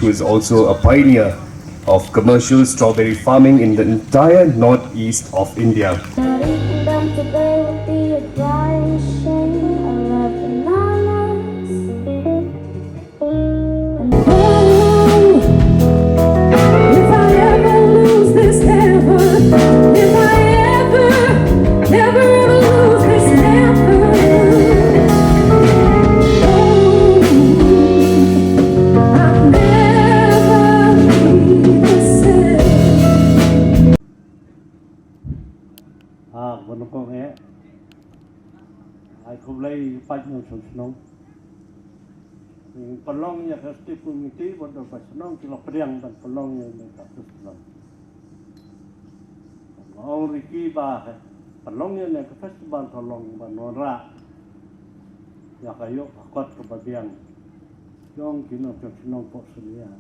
who is also a pioneer of commercial strawberry farming in the entire northeast of India. Pelongnya festival itu pada senang kilo periang dan pelongnya mereka senang. Orang Riki bah pelongnya ni ke festival pelong banora. Ya kayu akot kebagian. Jong kino senang pok selia.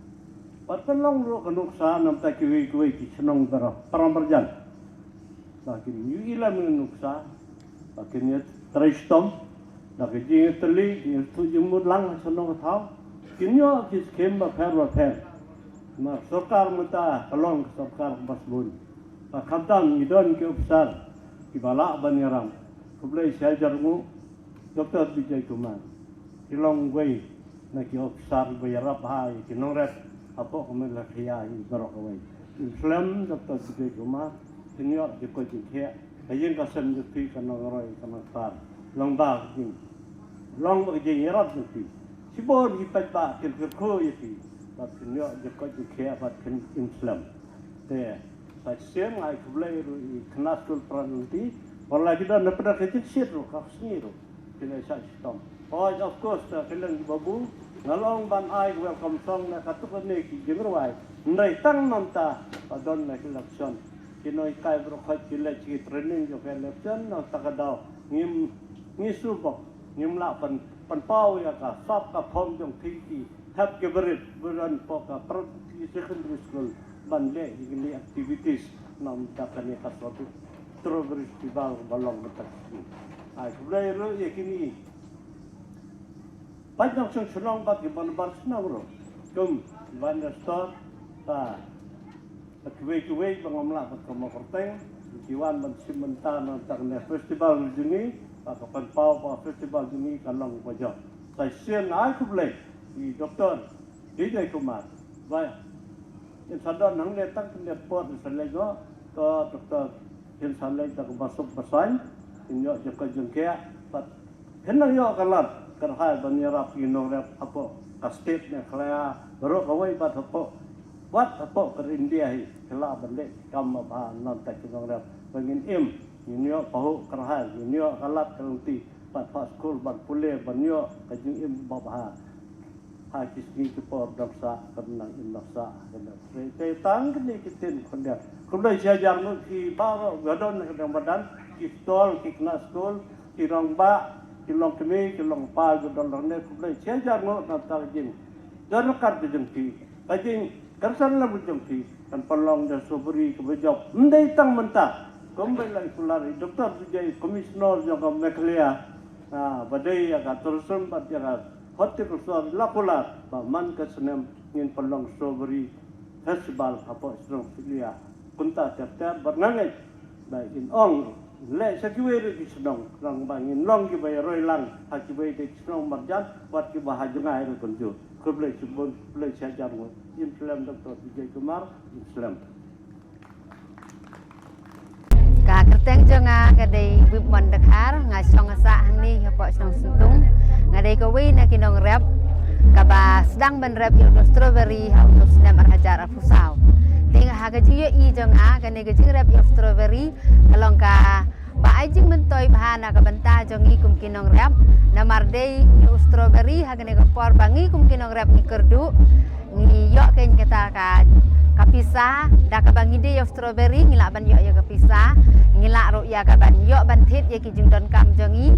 Pat pelong ro kanuk sa nam ta kiwi ki senang berah peramberjan. Lakin yuila menuk sa. Lakin ya tristom. Nak jadi teli, itu jemur lang senang tahu. Kinyo kis kemba per. Mak sokar muta kalong sokar basbun. Pak kamtan idon ke besar. Kibala banyaram. Kublai sajarmu Dr. Vijay Kumar. Kilong gue nak ke besar bayarap hai kinong ret apa kemelah kaya berok gue. Islam Dr. Vijay Kumar. Kinyo jeko jikhe. Ayen kasan juti kanong roy kanong sar. Long bag ni, long bag je nyerat nanti. Sibor kita tak kerko itu, tapi ni jika jika apa Islam. Teh, saya ngai kubelai kenas kul peran nanti. Kalau kita nak pada kecil sih kasih ro, kita saya sistem. Oh, of course, kita babu. Ngalong ban ai welcome song nak katuk ni jengruai. Ndai tang nonta, padon nak election. Kinoi kai berkhot kita training juga election, nak takadau ngisubo ngimla panpau ya ka sap ka phom jong thi thap ke berit buran po ka secondary school banle igli activities nam ta kani ka suatu strawberry festival balong betak ai kublai ro yakini panjang senang bagi ban senang ro kum ban store ta kuwe bangamla ka makorteng kiwan ban simenta na ta festival juni Pakai pau festival ini kalong wajah. Saya siang aku boleh di doktor Vijay Kumar. Baik. Yang sadar nang letak kemudian pot selego ke doktor yang salai tak masuk pesan. Ini jika jengkea. Hendak yo kalat kerhai banyarap inorap apa kastet ni kelaya baru kawai bat apa buat apa ke India hi kelak balik kamu bahan nanti inorap bangin Ini pahu kerahal, ini kalat keluti, pat sekolah, pat pulih, banyo, kajing im babah. Hakis ni kepor daksa, kenang im daksa, kenang. Tentang kini kitin kendia. Kemudian siajar nu ki bawa gadon kedang badan, ki stol, ki kena stol, ki rongba, ki long kemi, ki long pa, gadon lorne. Kemudian siajar nu nanti kajing. Jangan kat kajing kajing kersan lah kajing kan pelong dan sobri kebejok. Mendai tang mentah. Kembali lagi pular, Doktor Vijay Komisioner juga Meklia, badai agak terusun, badai agak hotel terusun, lakular, baman kesenam ingin pelong strawberry festival apa Australia, kunta tiap-tiap bernangai, baik in ong, le sekiwiri di senong, orang bangin long kibai roilang, hakibai di senong marjan, buat kibah jengai itu kunju, kembali sebut, kembali sajarmu, Islam Doktor Vijay Kumar, Islam. Kerteng jonga kadai wibman dekar ngasong asa ni apa senong sentung ngadai kawi na kinong rap kaba sedang ban rap yung strawberry untuk senam arhajar afusau tinga haga jiyo I jonga kane gajing rap yung strawberry kalong ka ba ajing mentoy bahana ka banta jongi kum kinong rap na marday yung strawberry strawberry hagane ka por bangi kum kinong rap ni kerdu ni yok ken kata ka pisah da ka bangi de yo strawberry ngila ban yok ya ka pisah ngila ro ya ka ban yok ban thit ye ki jing don kam jongi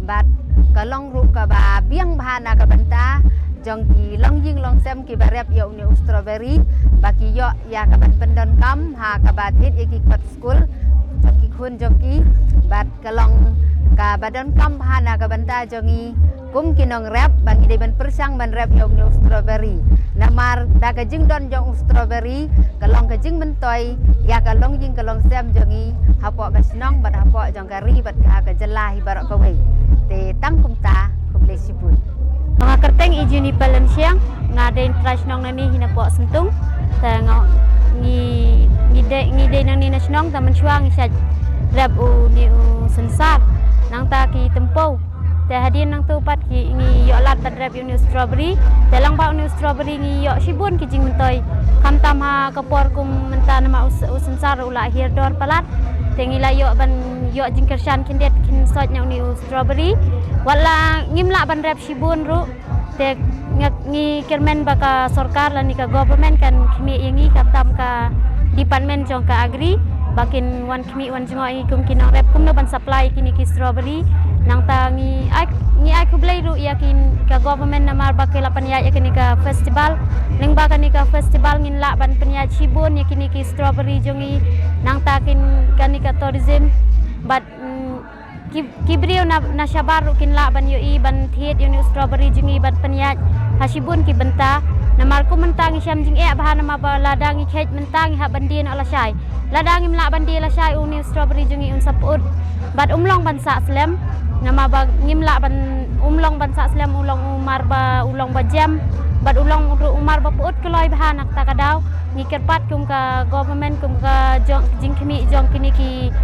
bat ka long ru ka ba biang bahana ka banta jong ki long ying long sem ki ba rap yo ni strawberry ba ki yok ya ka ban pendon kam ha ka ba thit ye ki kot school jong ki khun jong ki bat ka long ka badan kam bahana ka banta jongi kum kinong rap bangi de ban persang ban rap yo ni strawberry namar da ka jing don jong strawberry kalong ka jing mentoy ya kalong jing kalong sem jongi hapok ka snong bat hapok jong kari bat ka jelah ibarat ka wei te tang kum ta kum le sibun nga kerteng ijuni palen siang ngadain trash nong nani hina pok sentung ta ngi de nang ni nasionong ta mencuang isat rap u ni u sensar nang ta ki tempo te hadin nang tu pat ki ngi yo lat ban rap uni strawberry te lang ba uni strawberry ngi yo sibun ki jing mentoy kam tam ha kapor kum menta nama usensar ula hir dor palat te ngi la yo ban yo jing kersan kindet kin sot nya uni strawberry wala ngimla ban rap sibun ru te ngi kermen baka sarkar lan ni ka government kan kimi yangi kam tam ka department jong ka agri bakin wan kimi wan jingo i kum kinang rap kum no ban supply kini ki strawberry nang ta ngi ai ku blai ru yakin ka government namar bakai lapan ya yakini ka festival ning ba kani ka festival ngin la ban penya cibun yakini ki strawberry jongi nang ta kin kani ka tourism but kibrio na syabar kin la ban yo i ban thiet yo ni strawberry jongi ban penya hasibun ki benta namar ku mentang syam jing bahan nama ba ladang i khet mentang ha bandin ala syai ladang im la bandi la syai uni strawberry jongi un saput bat umlong ban sa slam nama ba ngimla ban umlong ban sa slam ulong umar ba ulong ba jam bat ulong umar ba put keloi bahan nak takadaw ngikir pat kum ka government kum ka jing kimi jong kini ki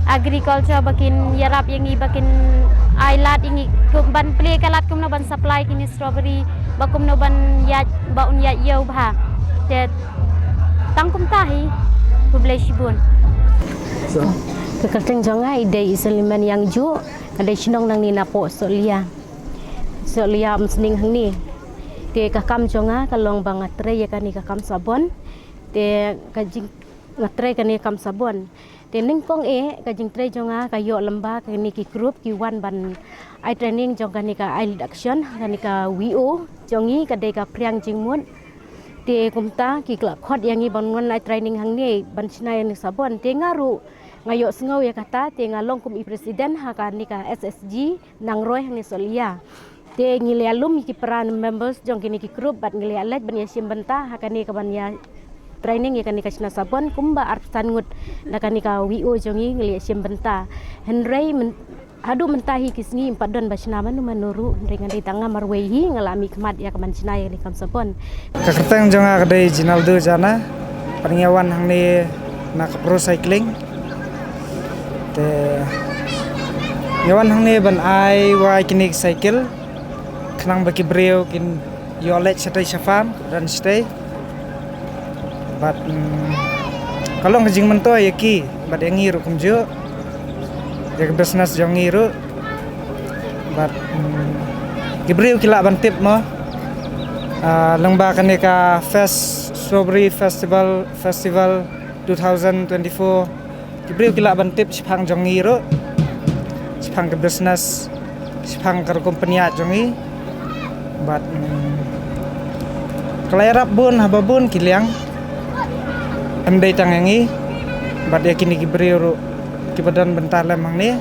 agriculture bakin yarap yangi bakin ailat ingi kum ban play kalat kum no ban supply kini strawberry bakum no ban ya ba un ya yo ba te tangkum tahi publish bun so kekerteng jongai ide isaliman yang ju ada sinong nang ni napo solia msning hang ni te kakam jonga kalong bang atre ya kani kakam sabon te kajing ngatre kani kam sabon te ning pong kajing tre jonga kayo lamba kani ki group ki wan ban ai training jong kani ka ai action kani ka WO jongi kadai ka priang jingmun te kumta ki klak khot yangi bangun ai training hang ni ban sinai ni sabon te ngaru ngayo sengau ya kata te ngalong kum i presiden haka ni ka SSG nang roy hang ni solia te ngili alum ki peran members jong kini ki group bat ngili alet ban ya simbenta haka ni ka ban ya training ya kani ka sina sabon kumba artan ngut na kani ka WO jongi ngili simbenta henry hadu mentahi kisngi empat don basna manu manuru dengan di tanga marwehi ngalami kemat ya kaman cina ya ni kam sabon kaketeng jonga kadai jinaldo jana pernyawan hang ni nak pro cycling te yawan hang ni ban ai wa kini cycle kenang baki breu kin yolet satai safam dan stay bat kalau ngajing mento yaki bat yangi ru kumjo jaga business jongi ru bat gibreu kila ban tip mo lengba kani ka strawberry festival 2024 gibreu kila ban tip sipang jongi ru sipang ke business sipang ke company jongi bat kelayarap bun hababun kiliang emdai tangangi bat yakini gibreu ru kibadan bentar lemang ni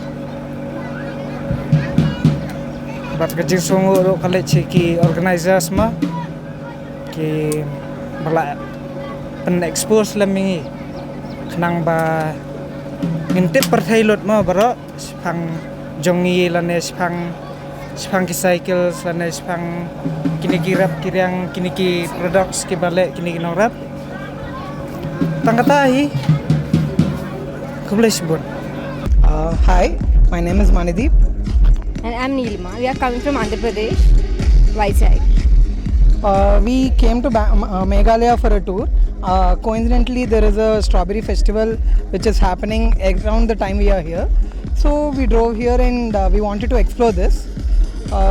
bat kejing sungu ru kale ciki organizers ma ki bala pen expose lemingi kenang ba ngintip perthailot ma baro sipang jongi lane sipang ki cycle lane sipang kini ki rap kiriang kini ki products ki bale kini ki rap tangkatahi kublai sibun. Hi, my name is Manideep. And I'm Neelima. We are coming from Andhra Pradesh, Vizag. We came to Meghalaya for a tour. Coincidentally, there is a strawberry festival which is happening around the time we are here. So we drove here and we wanted to explore this.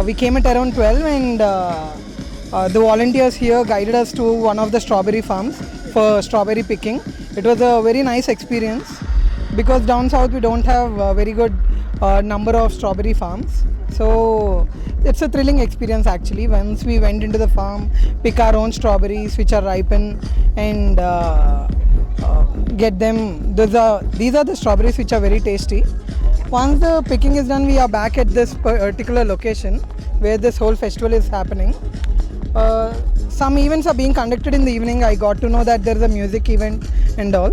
We came at around 12 and the volunteers here guided us to one of the strawberry farms for strawberry picking. It was a very nice experience because down south we don't have a very good number of strawberry farms. So it's a thrilling experience actually. Once we went into the farm, pick our own strawberries which are ripened and get them. These are the strawberries which are very tasty. Once the picking is done, we are back at this particular location where this whole festival is happening. Some events are being conducted in the evening. I got to know that there is a music event and all.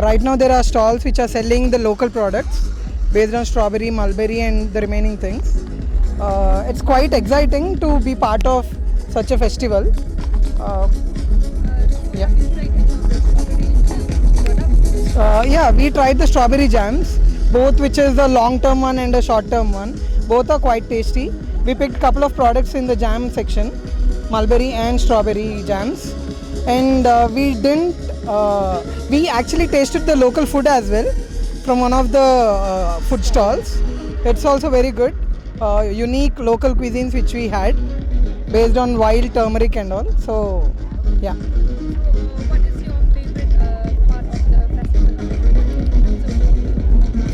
Right now there are stalls which are selling the local products based on strawberry, mulberry and the remaining things. It's quite exciting to be part of such a festival. Yeah, we tried the strawberry jams, both which is a long term one and a short term one. Both are quite tasty. We picked a couple of products in the jam section, mulberry and strawberry jams. And we actually tasted the local food as well from one of the food stalls. It's also very good. Unique local cuisines which we had based on wild turmeric and all. So, yeah.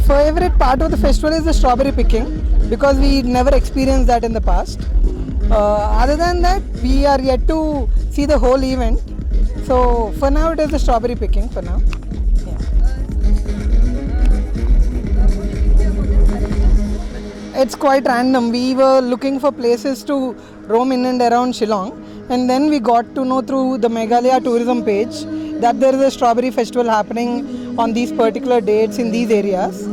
Favorite part of the festival is the strawberry picking because we never experienced that in the past. Other than that, we are yet to see the whole event. So for now, it is the strawberry picking for now. Yeah. It's quite random. We were looking for places to roam in and around Shillong, and then we got to know through the Meghalaya tourism page that there is a strawberry festival happening on these particular dates in these areas.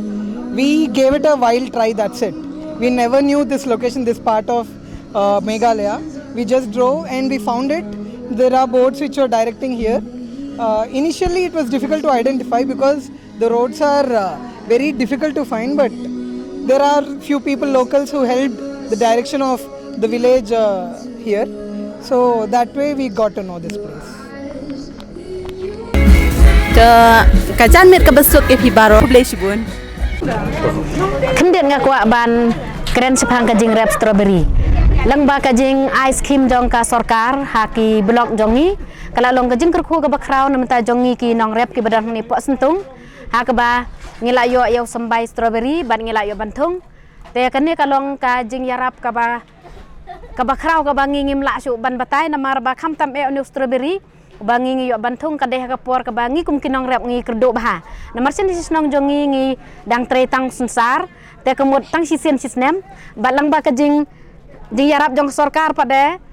We gave it a wild try, that's it. We never knew this location, this part of Meghalaya. We just drove and we found it. There are boards which are directing here. Initially it was difficult to identify because the roads are very difficult to find, but there are few people, locals, who helped the direction of the village here. So that way we got to know this place. Kajan mit kabesuk ke Baro Blesibun. Kemudian ngakwa ban keren sepang kajing rap strawberry. Lang ba kajing ice cream jong ka sorkar haki blok jongi. Kalau long kajing kerku ka bakraw namta jongi ki nong rap ki badan ni pok sentung. Hak ba ngilayo yo sambai strawberry ban ngilayo bantung. Te kene kalong kajing yarap ka ba bakraw ka bangi ngim la su ban batai namar ba kham tam e onu strawberry. Bangi ngi yo bantung kadeh ka por ka bangi kum kinong rap ngi kerdo bah. Namar sen sis nong jongi ngi dang tre tang sensar te kemut tang sisen sisnem balang ba kajing jing yarap jong sorkar pada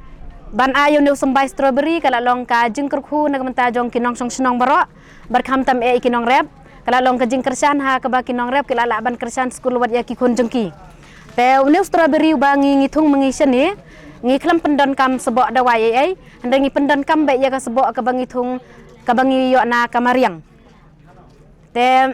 ban ayo nu sambai strawberry kala long ka jing kerku nag menta jong kinong song senong barok berkham tam e kinong rap kala long ka jing kersan ha ka ba kinong rap kala la ban kersan skul wat ya ki kon jengki te nu strawberry bangi ngi thung mangi seni ngi klam pendon kam sebok dawai ai anda ngi pendon kam be ya ka sebok ka bangi thung ka bangi yo na kamariang te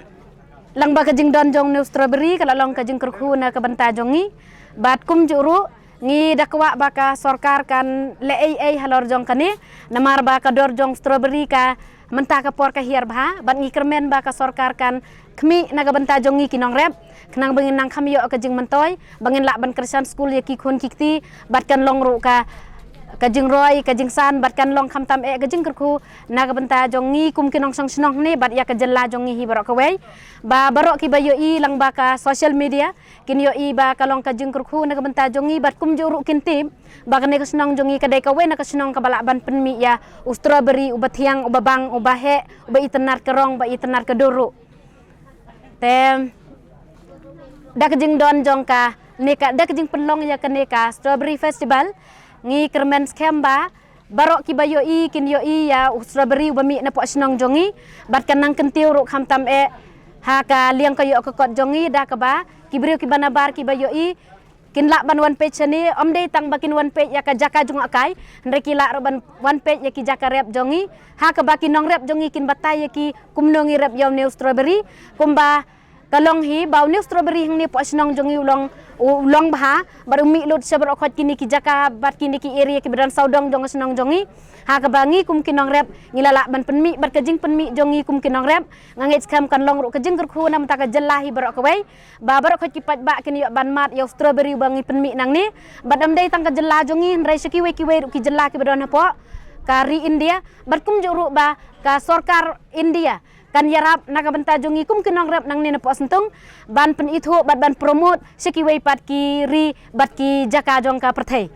lang ba ka jing don jong nu strawberry kala long ka jing kerku na ka banta jongi bat kum juru ngi dakwa baka sorkar kan le ai halor jong kane namar baka dor jong strawberry ka menta ka por ka hiar bha bat ngi kermen baka sorkar kan khmi naga banta jongi kinong rep kenang bangin nang khami yo ka jing mentoy bangin la ban kersan school ya ki khon kikti bat kan long ru ka kajing roy kajing san bat kan long kham tam e kajing kerku naga banta jongi kum kinong song snong ne bat ya ka jella jongi hi barok ka wei ba barok ki bayo i lang baka social media kin yo i ba kalong kajing kerku naga banta jongi bat kum juru kin tim ba kan ka snong jongi ka dai ka wei na ka snong ka bala ban penmi ya strawberry ubat hiang ubabang ubahe uba itenar kerong ba itenar keduru tem dak jing don jong ka neka dak jing pelong ya kaneka strawberry festival ngi kermen skemba barok ki bayo i kin yo i ya strawberry bami na po snong jongi bat kanang kentiu ru kham tam e ha ka liang ka yo ka kot jongi da ka ba ki brio ki banabar ki bayo i kin la ban one page ni om dei tang bakin one page ya ka jaka jong akai ndre ki la ban one page ya ki jaka rap jongi ha ka ba ki nong rap jongi kin batai ya ki kum nongi rap yom new strawberry kumba kalong hi bau ni strawberry hang ni po snong jongi ulong bha bar umi lut sabar okhot kini ki jaka bat kini ki area ki bedan saudong jong snong jongi ha ka bangi kum kinong rep ngilala ban penmi bar kajing penmi jongi kum kinong rep ngangit skam kan long ru kajing ker khu nam ta ka jelahi bar okwai ba bar okhot ki pat ba kini ban mat yo strawberry bangi penmi nang ni badam dai tang ka jela jongi rai seki we ru ki jela ki bedan po kari India berkum juru ba ka sorkar India kan yarap nakabenta jongi kum kinong rap nang nina po sentung ban pen itu bat ban promote seki wei pat ki ri bat ki jaka jong ka perthai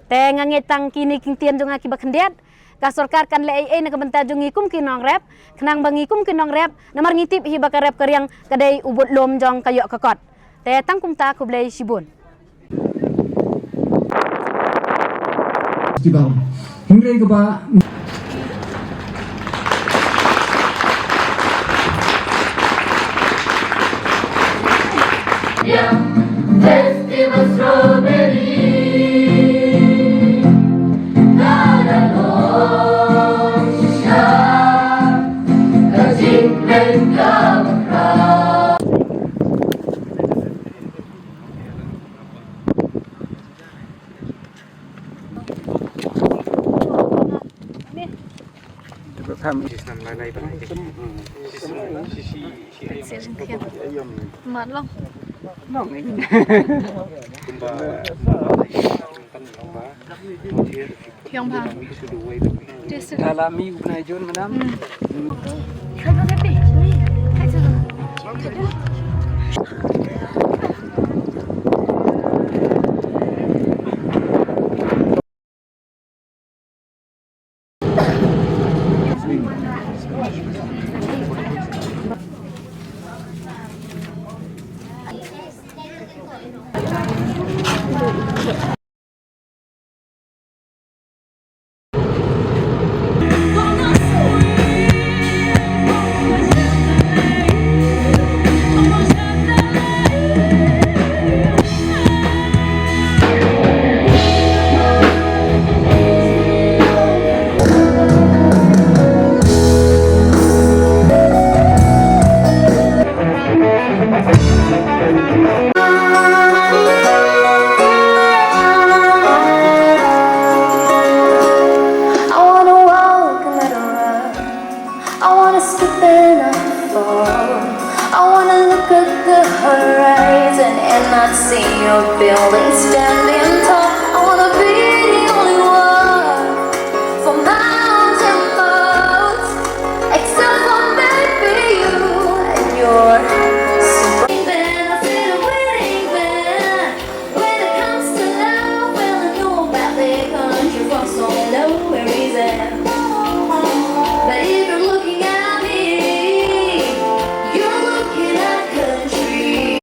te ngange tang kini king tian jong ki bakhendiat ka sorkar kan le ai nakabenta jongi kum kinong rap kenang bangi kum kinong rap namar ngitip hi baka rap karyang kadai ubut lom jong kayok kakot te tang kum ta kublai sibun Kibang hingre ka ba Festival Strawberry Kalalong siya Kajinglen kamakra Mệt lắm. Kyong pa. Alami ubnajon madam. Not see your building standing tall. I wanna be the only one for miles and miles, except for maybe you and your super band. I feel a wedding band when it comes to love. Well, I know about the country from so nowhere is it. But if you're looking at me, you're looking at country.